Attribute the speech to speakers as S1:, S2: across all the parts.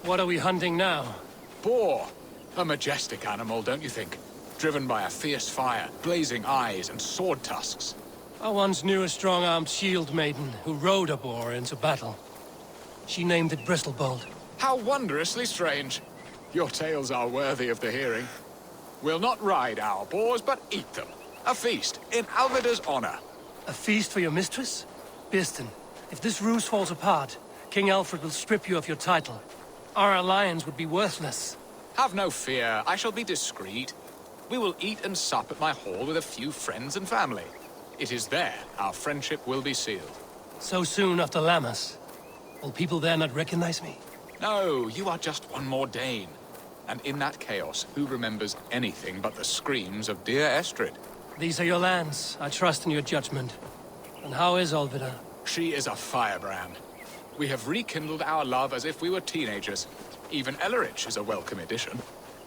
S1: What are we hunting now?
S2: Boar. A majestic animal, don't you think? Driven by a fierce fire, blazing eyes, and sword tusks.
S1: I once knew a strong-armed shield maiden who rode a boar into battle. She named it Bristolbolt.
S2: How wondrously strange. Your tales are worthy of the hearing. We'll not ride our boars, but eat them. A feast, in Alvida's honor.
S1: A feast for your mistress? Biston, if this ruse falls apart, King Alfred will strip you of your title. Our alliance would be worthless.
S2: Have no fear, I shall be discreet. We will eat and sup at my hall with a few friends and family. It is there our friendship will be sealed.
S1: So soon after Lammas? Will people there not recognize me?
S2: No, you are just one more Dane. And in that chaos, who remembers anything but the screams of dear Estrid?
S1: These are your lands. I trust in your judgment. And how is Alvida?
S2: She is a firebrand. We have rekindled our love as if we were teenagers. Even Ellerich is a welcome addition.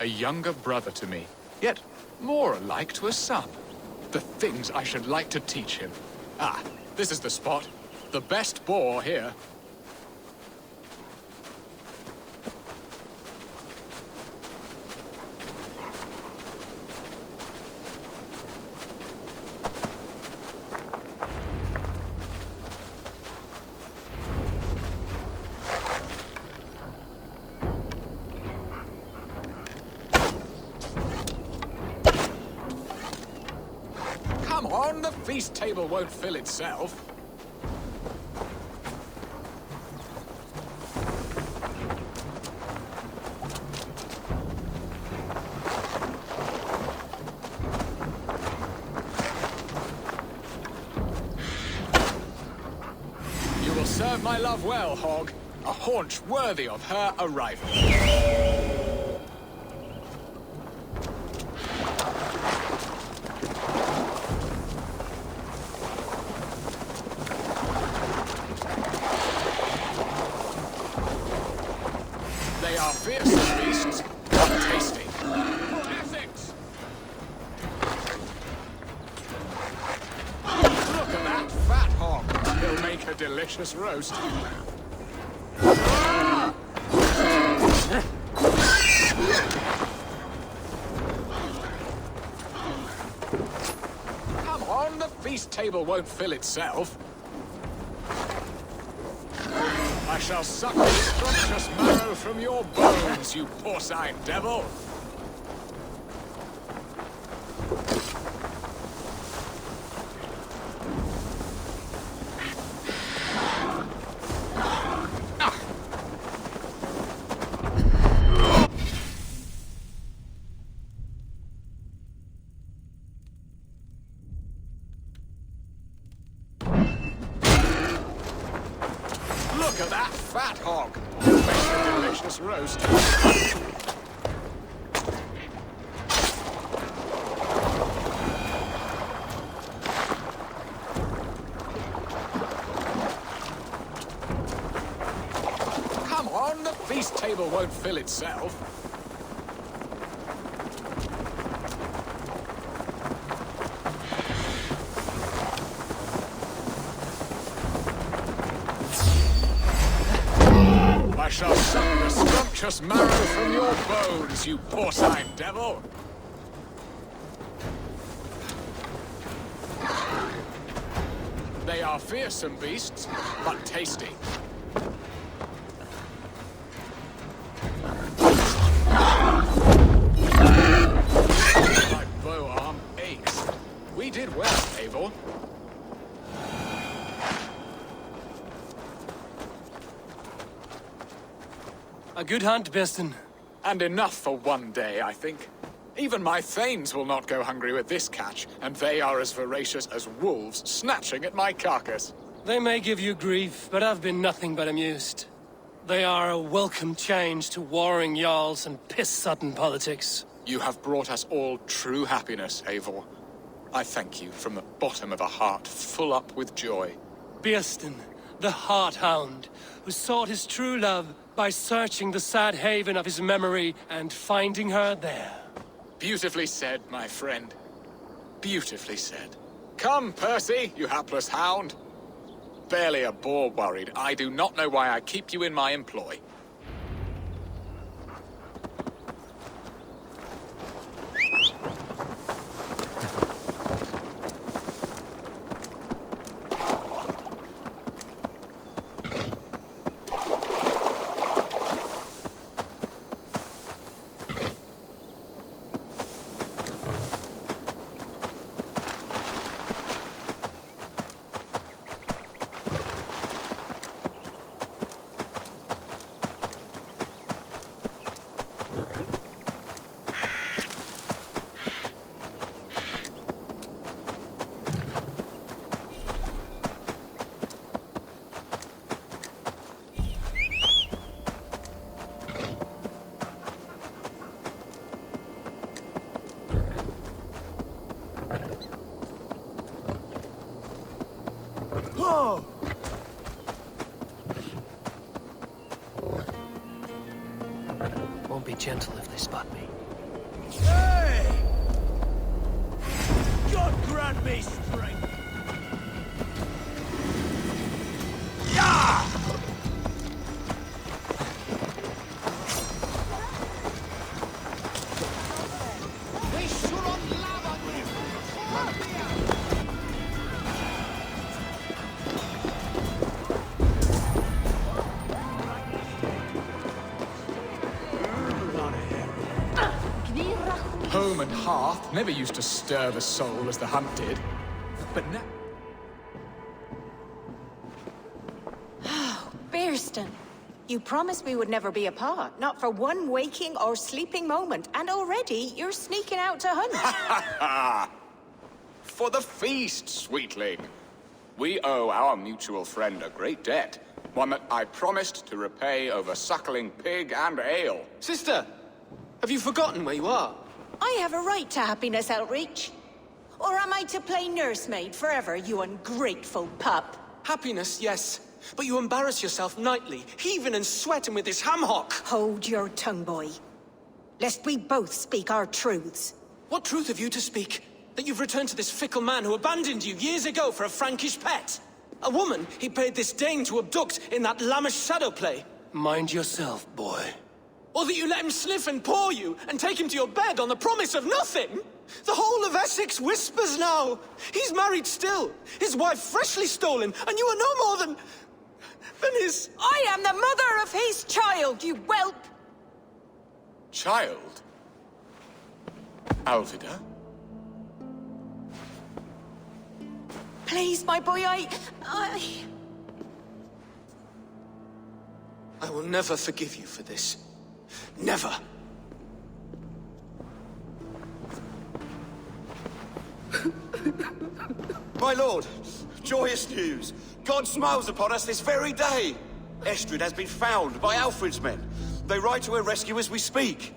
S2: A younger brother to me, yet more alike to a son. The things I should like to teach him. Ah, this is the spot. The best boar here. Come on, the feast table won't fill itself. You will serve my love well, Hog. A haunch worthy of her arrival. They are fierce beasts, but tasty. Classics! Look at that fat hog. He'll make a delicious roast. Come on, the feast table won't fill itself. I shall suck the scrumptious marrow from your bones, you porcine devil! Look at that fat hog! He'll make a delicious roast. Come on, the feast table won't fill itself. I shall suck the scrumptious marrow from your bones, you porcine devil! They are fearsome beasts, but tasty. My bow arm aches. We did well, Eivor.
S1: A good hunt, Biston.
S2: And enough for one day, I think. Even my thanes will not go hungry with this catch, and they are as voracious as wolves snatching at my carcass.
S1: They may give you grief, but I've been nothing but amused. They are a welcome change to warring jarls and piss-sodden politics.
S2: You have brought us all true happiness, Eivor. I thank you from the bottom of a heart full up with joy.
S1: Birsten, the Heart Hound, who sought his true love by searching the sad haven of his memory and finding her there.
S2: Beautifully said, my friend. Beautifully said. Come, Percy, you hapless hound. Barely a boar worried. I do not know why I keep you in my employ.
S1: be gentle if they spot me.
S3: Hey! God grant me strength!
S2: Home and hearth never used to stir the soul as the hunt did. But now...
S4: Bearston, you promised we would never be apart, not for one waking or sleeping moment, and already you're sneaking out to hunt.
S5: For the feast, sweetling. We owe our mutual friend a great debt. One that I promised to repay over suckling pig and ale.
S6: Sister, have you forgotten where you are?
S4: I have a right to happiness outreach. Or am I to play nursemaid forever, you ungrateful pup?
S6: Happiness, yes. But you embarrass yourself nightly, heaving and sweating with this ham hock.
S4: Hold your tongue, boy. Lest we both speak our truths.
S6: What truth have you to speak? That you've returned to this fickle man who abandoned you years ago for a Frankish pet? A woman he paid this Dane to abduct in that lammish shadow play?
S1: Mind yourself, boy.
S6: Or that you let him sniff and paw you, and take him to your bed on the promise of nothing? The whole of Essex whispers now. He's married still, his wife freshly stolen, and you are no more than his...
S4: I am the mother of his child, you whelp!
S5: Child? Alvida?
S4: Please, my boy, I
S6: will never forgive you for this. Never.
S3: My lord, joyous news. God smiles upon us this very day. Estrid has been found by Alfred's men. They ride to her rescue as we speak.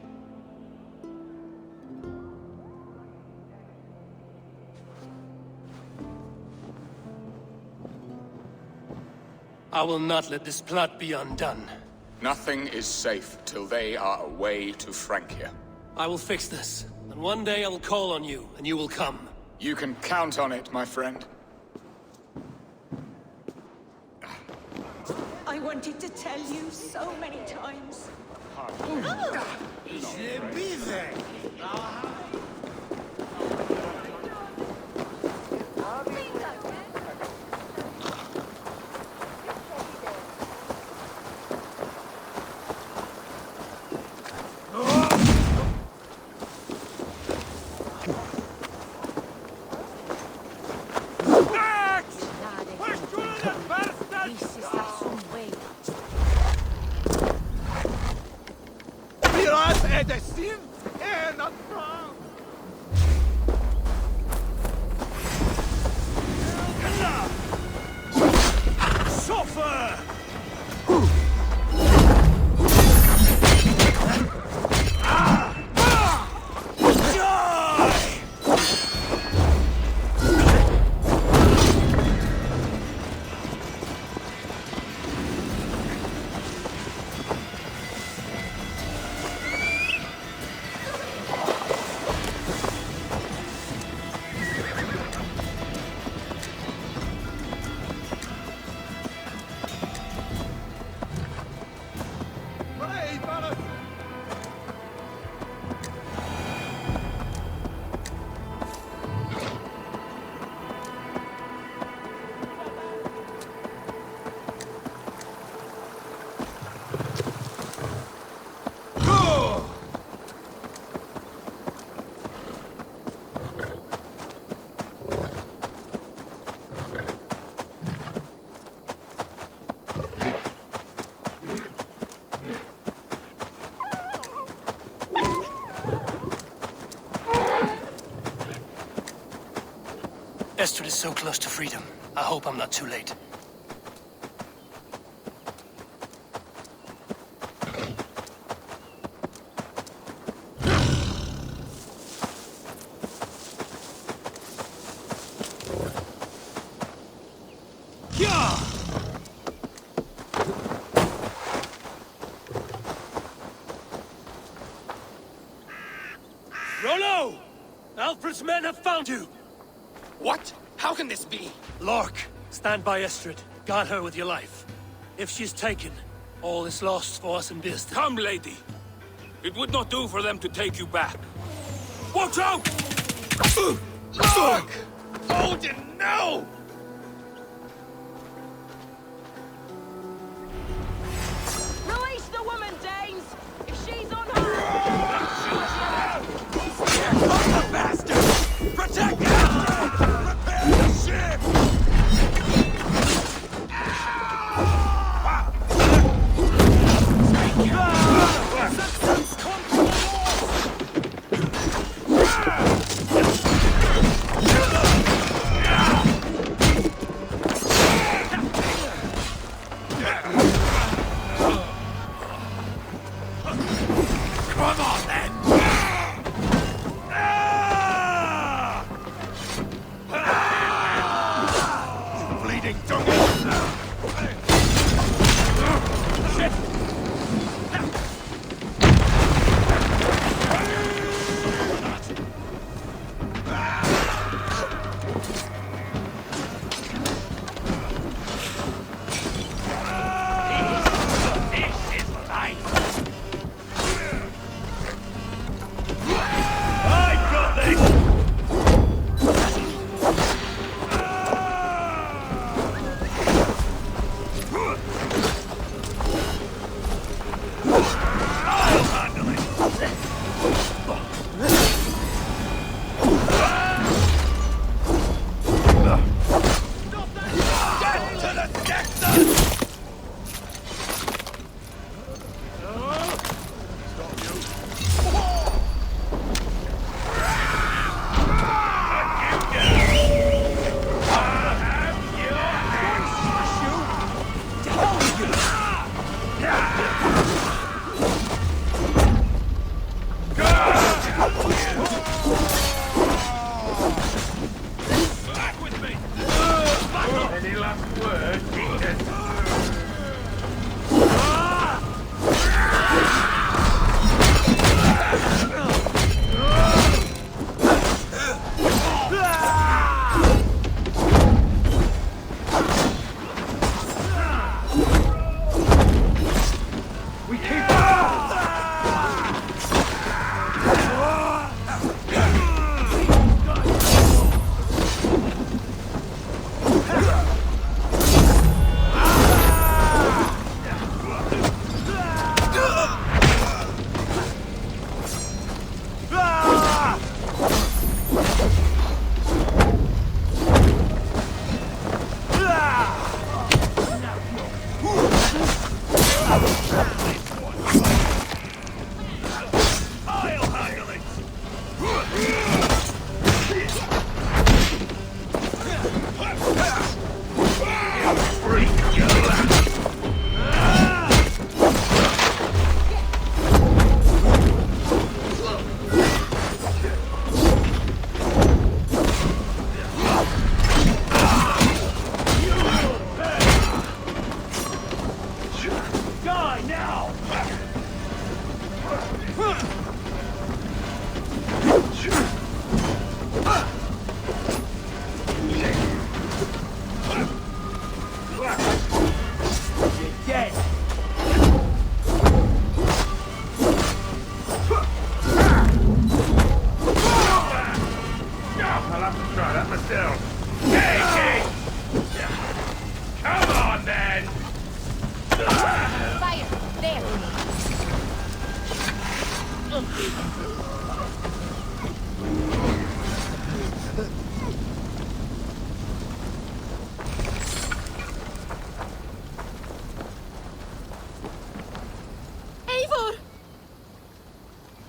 S1: I will not let this plot be undone.
S5: Nothing is safe till they are away to Francia.
S1: I will fix this, and one day I will call on you, and you will come.
S2: You can count on it, my friend.
S4: I wanted to tell you so many times.
S1: Estrid is so close to freedom. I hope I'm not too late. Rollo! Alfred's men have found you!
S6: What? How can this be?
S1: Lork, stand by Estrid. Guard her with your life. If she's taken, all is lost for us in Bearston.
S7: Come, lady. It would not do for them to take you back. Watch out!
S6: Look! Odin, no!
S8: Release the woman, Danes! If she's on her...
S6: The bastard! Protect her! Repair the ship! Come on, then! Bleeding donkey!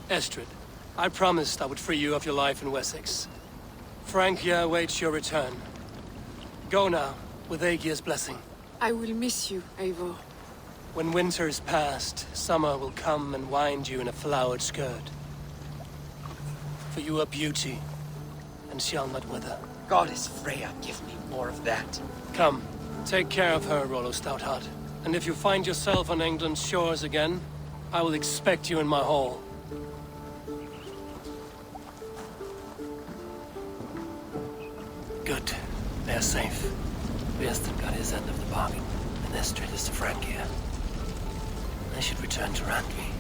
S1: Estrid, I promised I would free you of your life in Wessex. Francia awaits your return. Go now, with Aegir's blessing.
S9: I will miss you, Eivor.
S1: When winter is past, summer will come and wind you in a flowered skirt. For you are beauty, and shall not wither.
S6: Goddess Freya, give me more of that.
S1: Come, take care of her, Rollo Stoutheart. And if you find yourself on England's shores again, I will expect you in my hall. Good. They're safe. Biaston got his end of the bargain, and Estrid is to Francia. I should return to Randvi.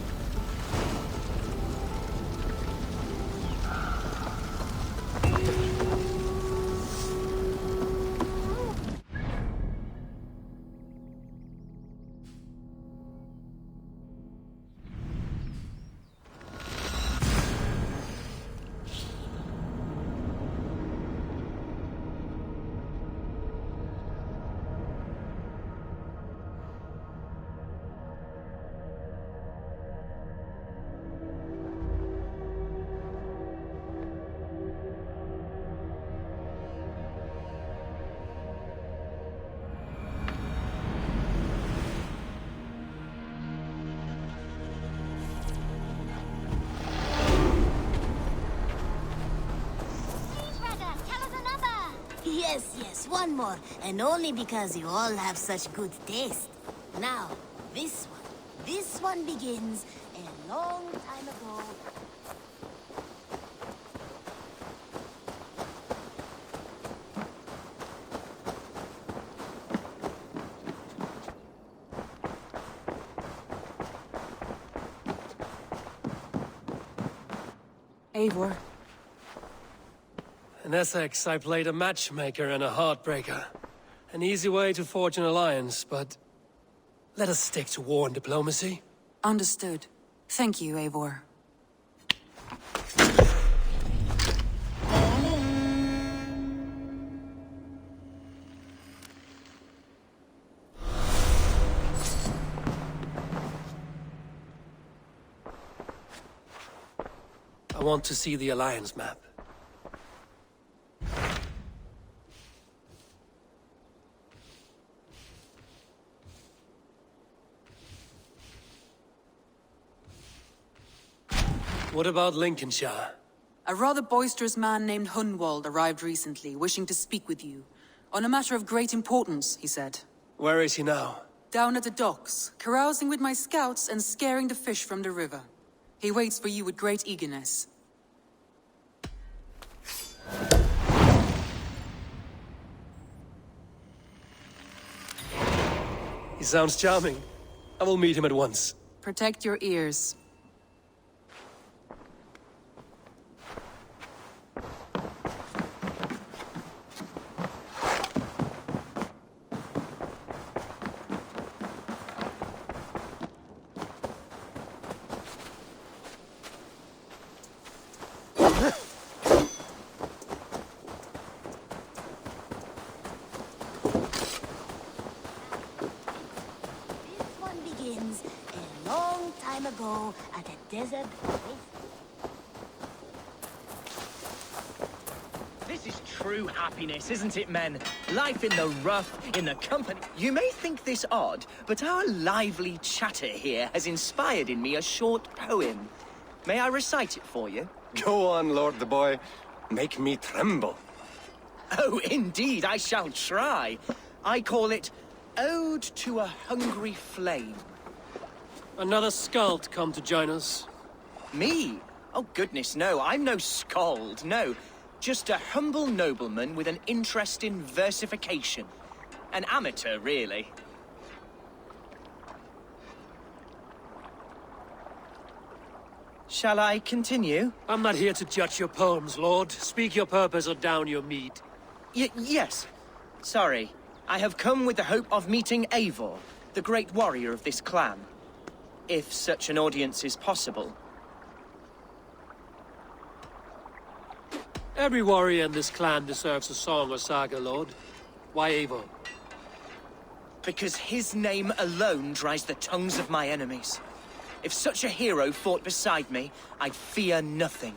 S10: Yes, one more. And only because you all have such good taste. Now, this one begins a long time ago.
S9: Eivor.
S1: In Essex, I played a matchmaker and a heartbreaker. An easy way to forge an alliance, but let us stick to war and diplomacy.
S9: Understood. Thank you, Eivor.
S1: I want to see the alliance map. What about Lincolnshire?
S9: A rather boisterous man named Hunwald arrived recently, wishing to speak with you. On a matter of great importance, he said.
S1: Where is he now?
S9: Down at the docks, carousing with my scouts and scaring the fish from the river. He waits for you with great eagerness.
S1: He sounds charming. I will meet him at once.
S9: Protect your ears.
S10: A long time ago at a desert place.
S11: This is true happiness, isn't it, men? Life in the rough, in the company. You may think this odd, but our lively chatter here has inspired in me a short poem. May I recite it for you?
S3: Go on, Lord the Boy. Make me tremble.
S11: Oh, indeed, I shall try. I call it Ode to a Hungry Flame.
S1: Another skald come to join us.
S11: Me? Oh, goodness, no. I'm no skald, no. Just a humble nobleman with an interest in versification. An amateur, really. Shall I continue?
S1: I'm not here to judge your poems, Lord. Speak your purpose or down your meat.
S11: Yes. Sorry. I have come with the hope of meeting Eivor, the great warrior of this clan. If such an audience is possible.
S1: Every warrior in this clan deserves a song or saga, Lord. Why Eivor?
S11: Because his name alone dries the tongues of my enemies. If such a hero fought beside me, I'd fear nothing.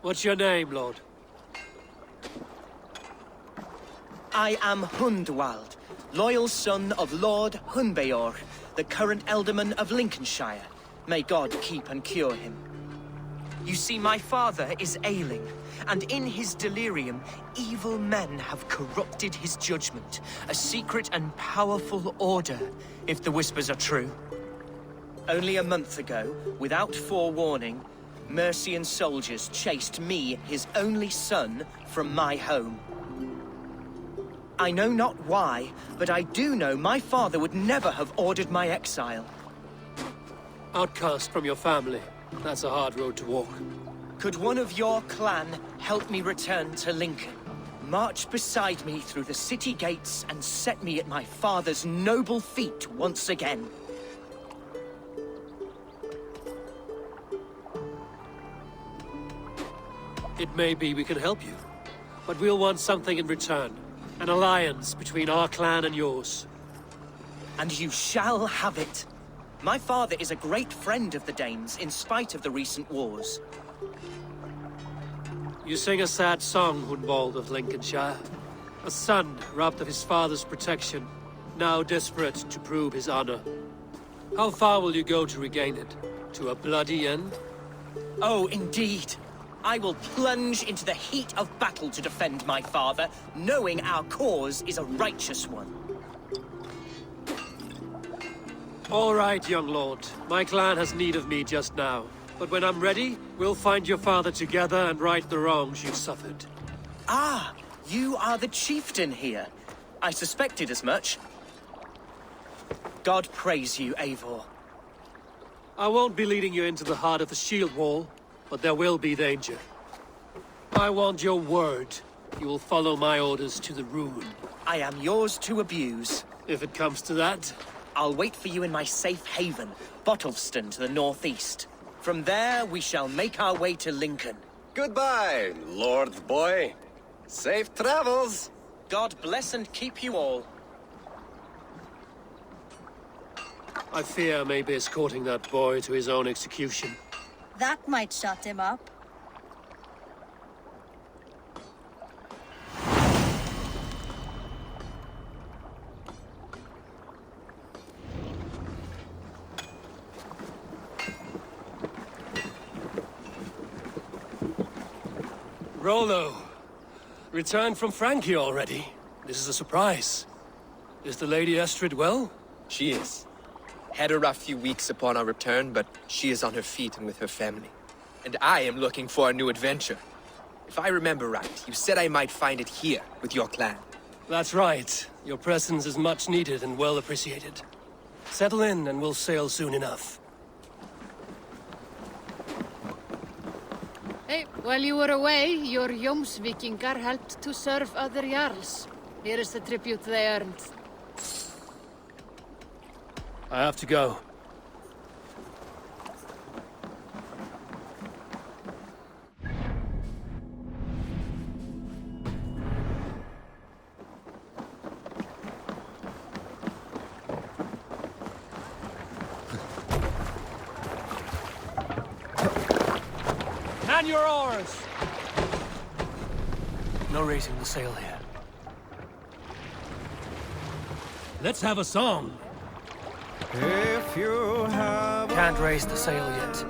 S1: What's your name, Lord?
S11: I am Hundwald, loyal son of Lord Hunbeor, the current Ealdorman of Lincolnshire. May God keep and cure him. You see, my father is ailing, and in his delirium, evil men have corrupted his judgment. A secret and powerful order, if the whispers are true. Only a month ago, without forewarning, Mercian soldiers chased me, his only son, from my home. I know not why, but I do know my father would never have ordered my exile.
S1: Outcast from your family. That's a hard road to walk.
S11: Could one of your clan help me return to Lincoln? March beside me through the city gates and set me at my father's noble feet once again.
S1: It may be we can help you, but we'll want something in return. An alliance between our clan and yours.
S11: And you shall have it. My father is a great friend of the Danes, in spite of the recent wars.
S1: You sing a sad song, Hunwald of Lincolnshire. A son robbed of his father's protection, now desperate to prove his honor. How far will you go to regain it? To a bloody end?
S11: Oh, indeed. I will plunge into the heat of battle to defend my father, knowing our cause is a righteous one.
S1: All right, young lord. My clan has need of me just now. But when I'm ready, we'll find your father together and right the wrongs you've suffered.
S11: Ah, you are the chieftain here. I suspected as much. God praise you, Eivor.
S1: I won't be leading you into the heart of the shield wall, but there will be danger. I want your word. You will follow my orders to the ruin.
S11: I am yours to abuse.
S1: If it comes to that.
S11: I'll wait for you in my safe haven, Bottleston to the northeast. From there, we shall make our way to Lincoln.
S12: Goodbye, Lord Boy. Safe travels.
S11: God bless and keep you all.
S1: I fear I may be escorting that boy to his own execution.
S8: That might shut him up.
S1: Rollo, returned from Frankie already. This is a surprise. Is the Lady Estrid well?
S13: She is. Had a rough few weeks upon our return, but she is on her feet and with her family. And I am looking for a new adventure. If I remember right, you said I might find it here, with your clan.
S1: That's right. Your presence is much needed and well appreciated. Settle in and we'll sail soon enough.
S14: Hey, while you were away, your Jómsvíkingar helped to serve other Jarls. Here is the tribute they earned.
S1: I have to go. Man your oars! No raising the sail here. Let's have a song.
S15: If you have
S1: Can't raise the sail yet.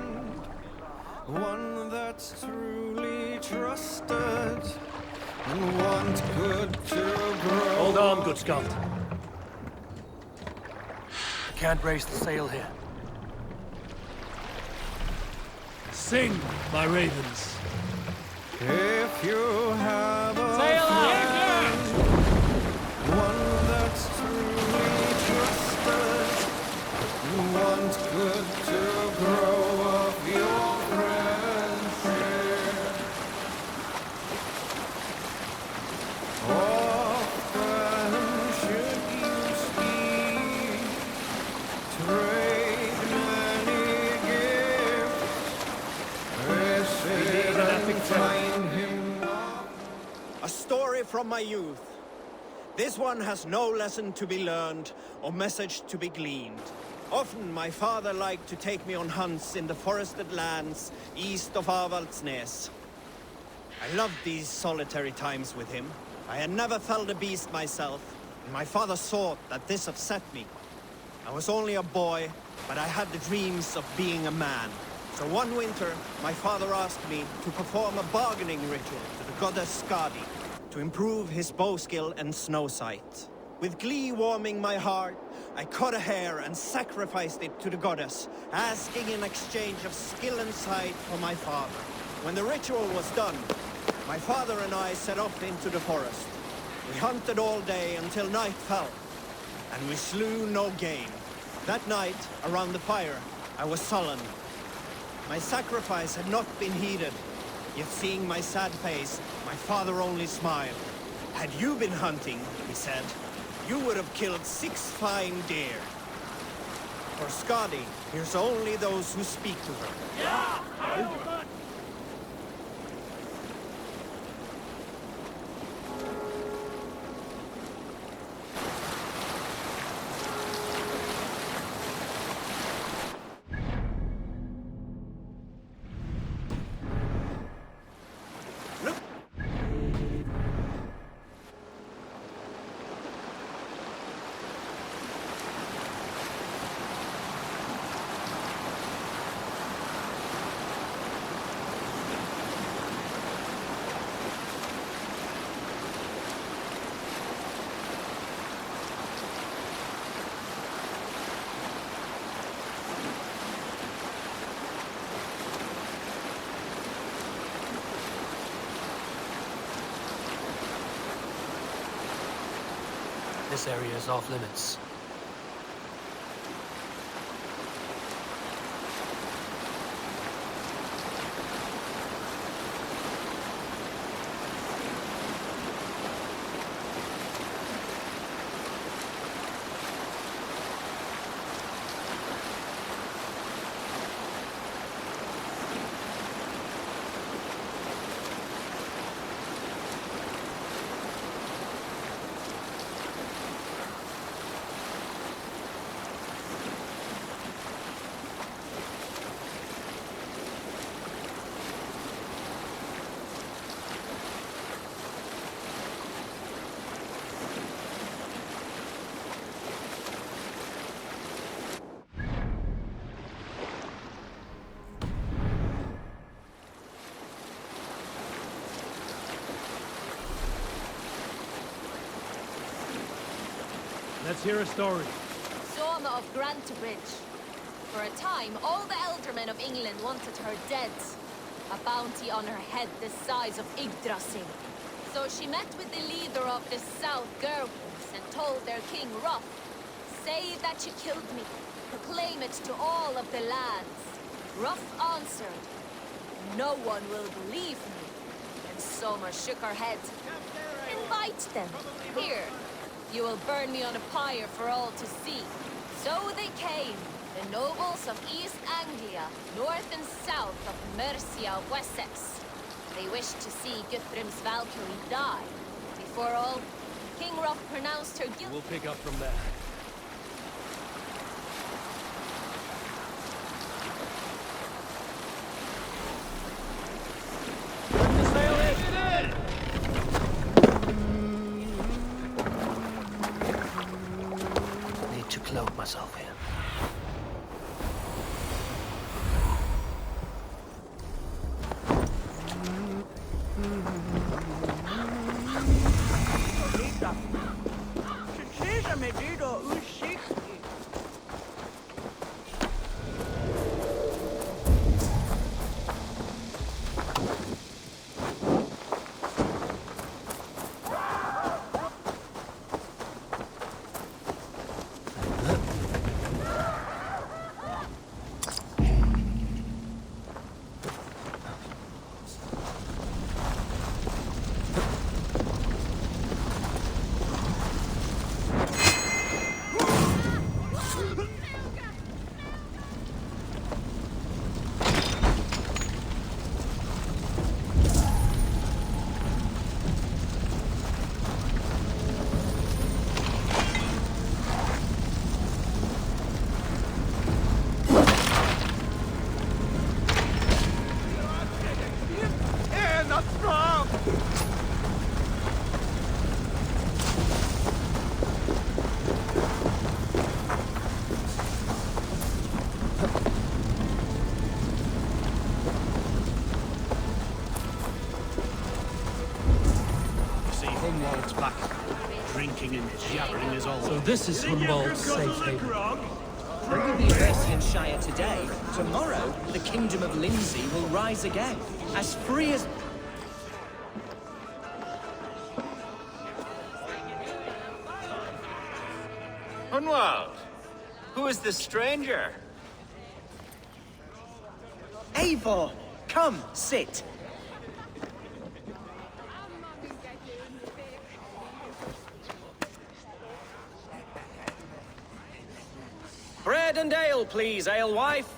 S15: one that's truly trusted and wants good to grow.
S1: Hold on, good Scot. Can't raise the sail here. Sing, my ravens.
S15: If you have a
S1: Sail
S15: friend, one that's truly trusted and wants good to grow of your friendship. Often should you speak, trade many gifts, find him.
S6: A story from my youth. This one has no lesson to be learned or message to be gleaned. Often my father liked to take me on hunts in the forested lands east of Avaldsnes. I loved these solitary times with him. I had never felled a beast myself, and my father thought that this upset me. I was only a boy, but I had the dreams of being a man. So one winter, my father asked me to perform a bargaining ritual to the goddess Skadi to improve his bow skill and snow sight. With glee warming my heart,
S16: I cut a hare and sacrificed it to the goddess, asking in exchange of skill and sight for my father. When the ritual was done, my father and I set off into the forest. We hunted all day until night fell, and we slew no game. That night, around the fire, I was sullen. My sacrifice had not been heeded, yet seeing my sad face, my father only smiled. Had you been hunting, he said, you would have killed 6 fine deer. For Skadi hears only those who speak to her.
S1: This area is off limits.
S17: Let's hear a story.
S8: Soma of Grantebridge. For a time, all the Eldermen of England wanted her dead. A bounty on her head the size of Yggdrasil. So she met with the leader of the South Gerwins and told their king Ruff, "Say that you killed me. Proclaim it to all of the lands." Ruff answered, "No one will believe me." And Soma shook her head. "Invite them. Here. You will burn me on a pyre for all to see." So they came, the nobles of East Anglia, north and south of Mercia, Wessex. They wished to see Guthrum's Valkyrie die. Before all, King Ruff pronounced her guilty.
S17: We'll pick up from there.
S1: Need to cloak myself here.
S17: drinking and jabbering as always.
S1: So this is Hunwald's safe haven.
S11: Bring the Mercianshire today. Tomorrow, the Kingdom of Lindsey will rise again. As free as...
S18: Hunwald, who is this stranger?
S11: Eivor, come, sit. Bread and ale, please, alewife.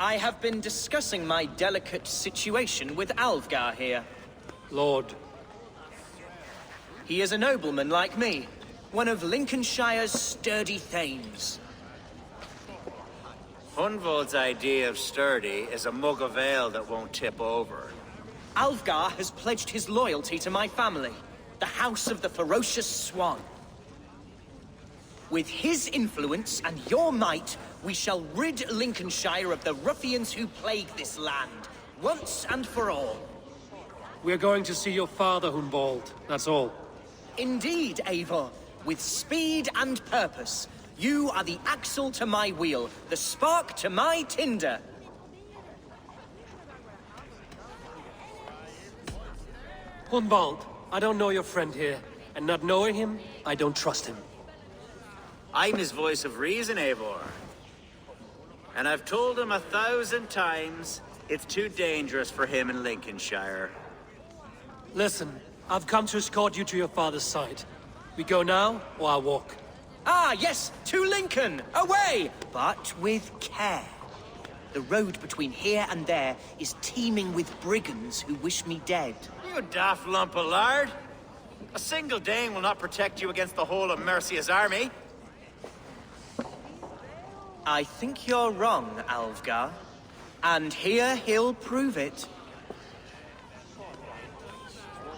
S11: I have been discussing my delicate situation with Alvgar here.
S1: Lord.
S11: He is a nobleman like me, one of Lincolnshire's sturdy thanes.
S18: Hunwald's idea of sturdy is a mug of ale that won't tip over.
S11: Alvgar has pledged his loyalty to my family, the House of the Ferocious Swan. With his influence and your might, we shall rid Lincolnshire of the ruffians who plague this land, once and for all.
S1: We're going to see your father, Hunwald. That's all.
S11: Indeed, Eivor. With speed and purpose. You are the axle to my wheel, the spark to my tinder.
S1: Hunwald, I don't know your friend here, and not knowing him, I don't trust him.
S18: I'm his voice of reason, Eivor. And I've told him 1,000 times it's too dangerous for him in Lincolnshire.
S1: Listen, I've come to escort you to your father's side. We go now, or I walk?
S11: Ah, yes, to Lincoln! Away! But with care. The road between here and there is teeming with brigands who wish me dead.
S18: You daft lump of lard! A single Dane will not protect you against the whole of Mercia's army.
S11: I think you're wrong, Alvgar. And here he'll prove it.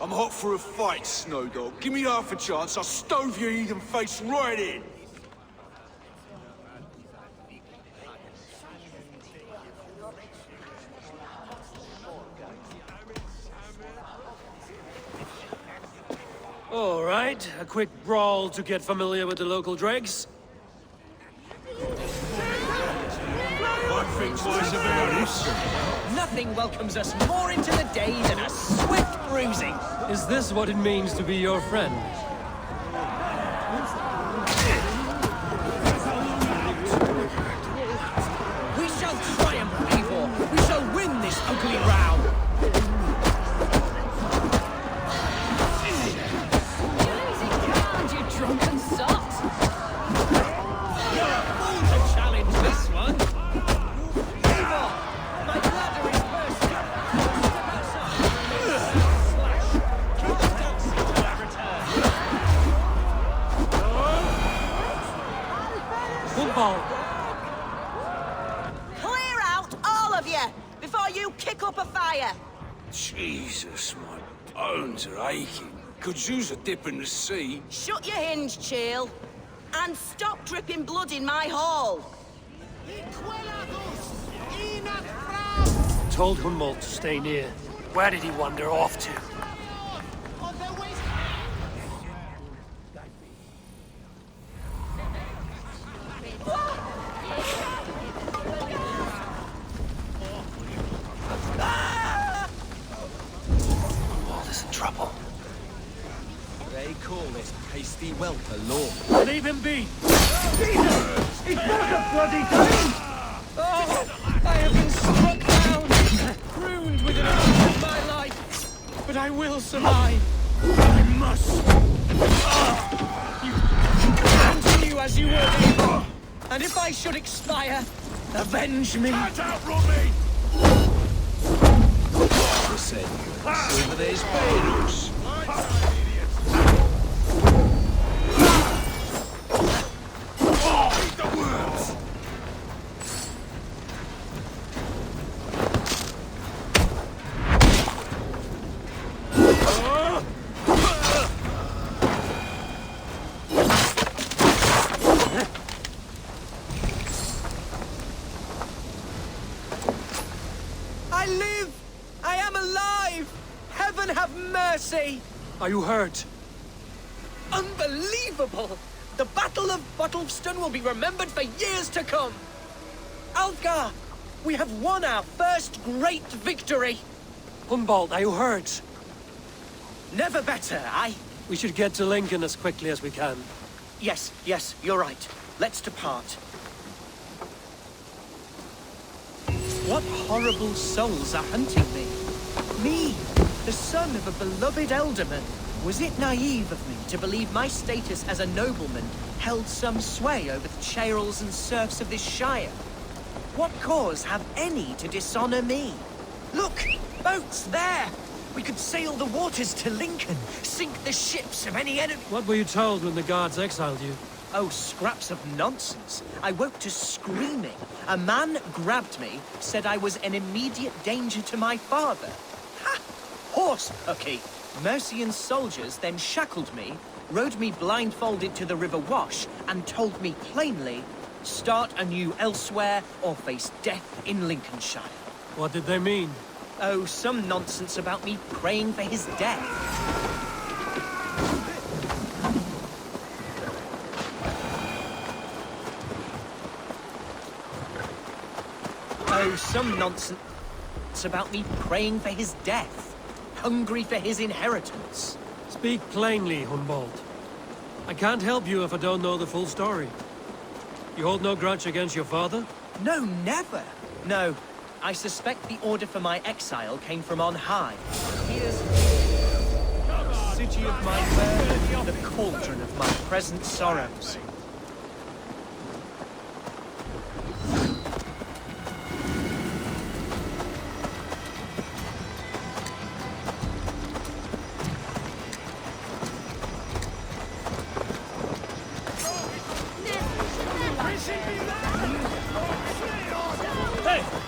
S19: I'm hot for a fight, Snowdog. Give me half a chance, I'll stove your heathen face right in.
S1: All right, a quick brawl to get familiar with the local dregs.
S11: Nothing welcomes us more into the day than a swift bruising.
S1: Is this what it means to be your friend?
S11: We shall triumph, Eivor. We shall win this ugly row.
S8: Easy ground, you drunken sot!
S11: You're a fool to challenge this one. Eivor, my bladder is bursting. Step outside. Slash. Keep the dancing till I return.
S1: Hunwald!
S4: Clear out, all of you, before you kick up a fire.
S19: Jesus, my bones are aching. Could use a dip in the sea.
S4: Shut your hinge, Chill. And stop dripping blood in my hall.
S1: Told Hunwald to stay near. Where did he wander off to? Hunwald is in trouble.
S16: They call this pasty whelp a law.
S1: Leave him be!
S16: Jesus! He's not a bloody thing! Oh, I have been struck down, ruined with an ounce of my life, but I will survive. I must. You continue as you were, Eivor, and if I should expire, avenge me.
S19: Cut out, Robbie!
S16: The same. Over there's Beirut. I live! I am alive! Heaven have mercy!
S1: Are you hurt?
S11: Unbelievable! The Battle of Bottleston will be remembered for years to come! Alfgar! We have won our first great victory!
S1: Hunwald, are you hurt?
S11: Never better, aye?
S1: We should get to Lincoln as quickly as we can.
S11: Yes, you're right. Let's depart. What horrible souls are hunting me? Me, the son of a beloved elderman. Was it naive of me to believe my status as a nobleman held some sway over the churls and serfs of this shire? What cause have any to dishonor me? Look! Boats there! We could sail the waters to Lincoln, sink the ships of any enemy—
S1: What were you told when the guards exiled you?
S11: Oh, scraps of nonsense. I woke to screaming. A man grabbed me, said I was an immediate danger to my father. Ha! Horse pucky! Mercian soldiers then shackled me, rode me blindfolded to the River Wash, and told me plainly, start anew elsewhere or face death in Lincolnshire.
S1: What did they mean?
S11: Oh, some nonsense about me praying for his death. Oh, some nonsense about me praying for his death. Hungry for his inheritance.
S1: Speak plainly, Hunwald. I can't help you if I don't know the full story. You hold no grudge against your father?
S11: No, never. No, I suspect the order for my exile came from on high. Here's the city of my birth, the cauldron of my present sorrows.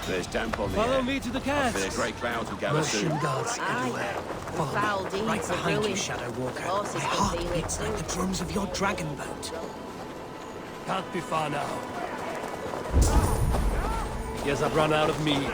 S3: There's damp on the
S1: Follow
S3: air.
S1: me to the
S3: I
S1: cast.
S3: fear great clouds will gather soon.
S1: Russian guards everywhere.
S10: Foul deeds
S11: Right
S10: of
S11: behind you,
S10: ruin.
S11: Shadow Walker.
S10: Horses
S11: My
S10: can
S11: heart
S10: feel it
S11: beats like
S10: too.
S11: the drums of your dragon boat.
S1: Can't be far now. Yes, I've run out of meat.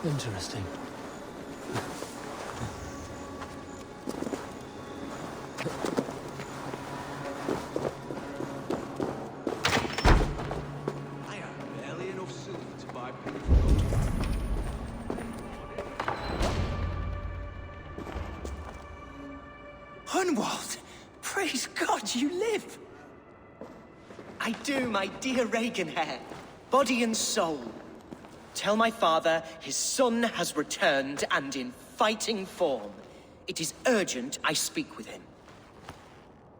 S1: Interesting.
S19: I have barely enough silver to buy
S11: Hunwald! Praise God you live! I do, my dear Reaganhair. Body and soul. Tell my father his son has returned and in fighting form. It is urgent I speak with him.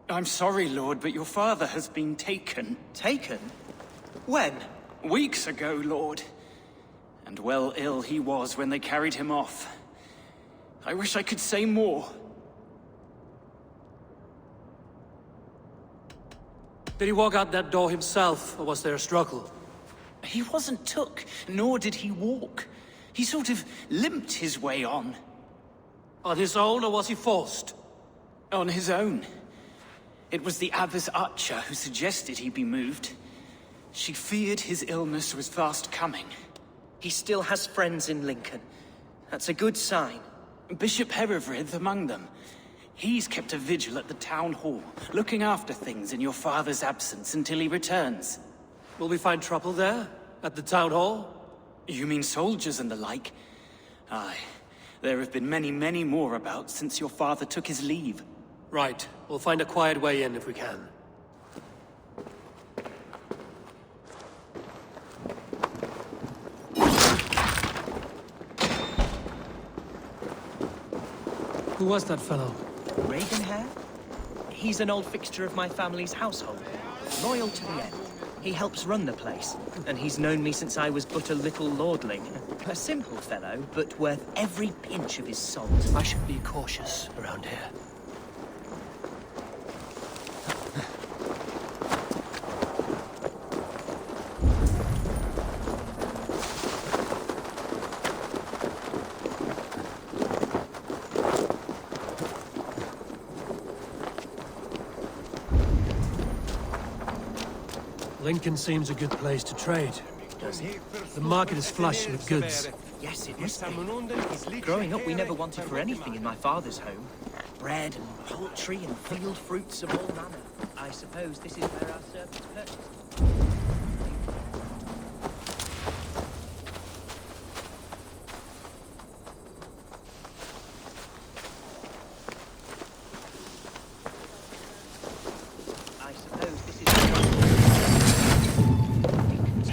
S6: I'm sorry, Lord, but your father has been taken.
S11: Taken? When?
S6: Weeks ago, Lord. And well ill he was when they carried him off. I wish I could say more.
S1: Did he walk out that door himself, or was there a struggle?
S6: He wasn't took, nor did he walk. He sort of limped his way on.
S1: On his own, or was he forced?
S6: On his own. It was the Abbess Archer who suggested he be moved. She feared his illness was fast coming.
S11: He still has friends in Lincoln. That's a good sign.
S6: Bishop Herivrydd among them.
S20: He's kept a vigil at the town hall, looking after things in your father's absence until he returns.
S1: Will we find trouble there? At the town hall?
S20: You mean soldiers and the like? Aye. There have been many, many more about since your father took his leave.
S1: Right. We'll find a quiet way in if we can. Who was that fellow?
S11: Reagan He's an old fixture of my family's household. Loyal to the end. He helps run the place, and he's known me since I was but a little lordling. A simple fellow, but worth every pinch of his salt.
S1: I should be cautious around here. Lincoln seems a good place to trade.
S11: Does he?
S1: The market is flush with goods.
S11: Yes, it must be. Growing up, we never wanted for anything in my father's home. Bread and poultry and field fruits of all manner. I suppose this is where our servants purchase. I suppose this is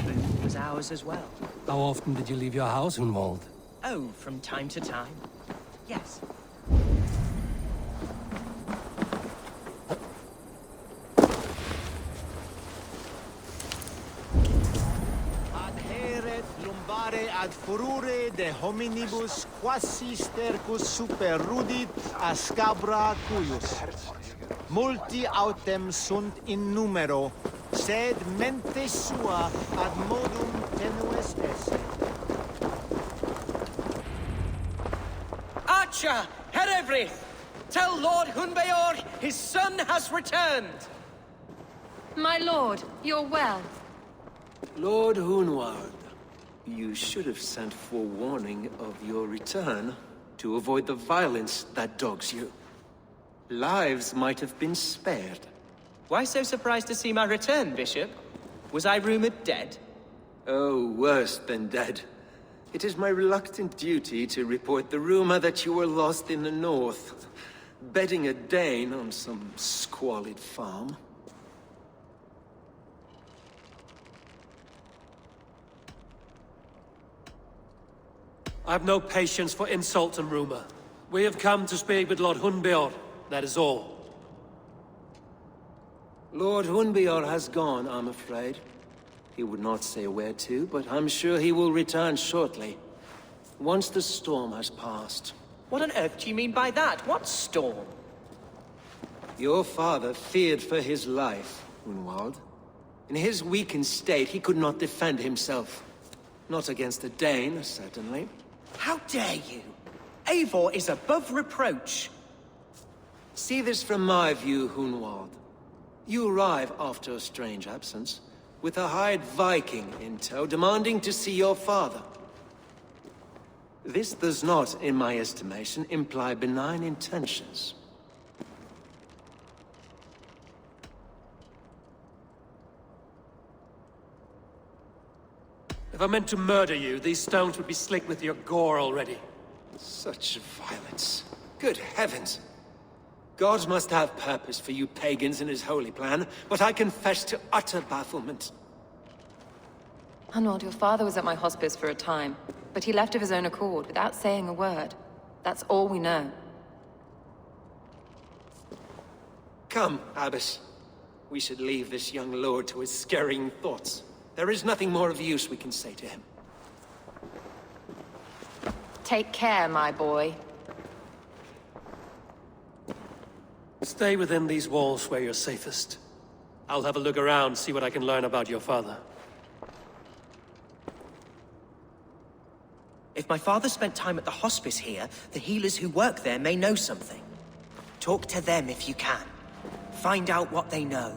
S11: food was ours as well.
S1: How often did you leave your house, Hunwald?
S11: Oh, from time to time. Yes.
S16: Adheret lumbare ad furore de hominibus quasi stercus super rudit a scabra cuius. Multi autem sunt in numero, sed mente sua ad modum tenues esse.
S11: Archer, Herevri! Tell Lord Hunbeor his son has returned!
S14: My lord, you're well.
S21: Lord Hunwald, you should have sent forewarning of your return to avoid the violence that dogs you. Lives might have been spared.
S11: Why so surprised to see my return, Bishop? Was I rumored dead?
S21: Oh, worse than dead. It is my reluctant duty to report the rumor that you were lost in the north, bedding a Dane on some squalid farm.
S1: I've no patience for insult and rumor. We have come to speak with Lord Hunbeor, that is all.
S21: Lord Hunbeor has gone, I'm afraid. He would not say where to, but I'm sure he will return shortly. Once the storm has passed.
S11: What on earth do you mean by that? What storm?
S21: Your father feared for his life, Hunwald. In his weakened state, he could not defend himself. Not against a Dane, certainly.
S11: How dare you? Eivor is above reproach.
S21: See this from my view, Hunwald. You arrive after a strange absence, with a hired Viking in tow, demanding to see your father. This does not, in my estimation, imply benign intentions.
S1: If I meant to murder you, these stones would be slick with your gore already.
S21: Such violence. Good heavens! God must have purpose for you pagans in his holy plan, but I confess to utter bafflement.
S22: Hunwald, your father was at my hospice for a time, but he left of his own accord without saying a word. That's all we know.
S21: Come, Abbess. We should leave this young lord to his scurrying thoughts. There is nothing more of use we can say to him.
S22: Take care, my boy.
S1: Stay within these walls where you're safest. I'll have a look around, see what I can learn about your father.
S11: If my father spent time at the hospice here, the healers who work there may know something. Talk to them if you can. Find out what they know.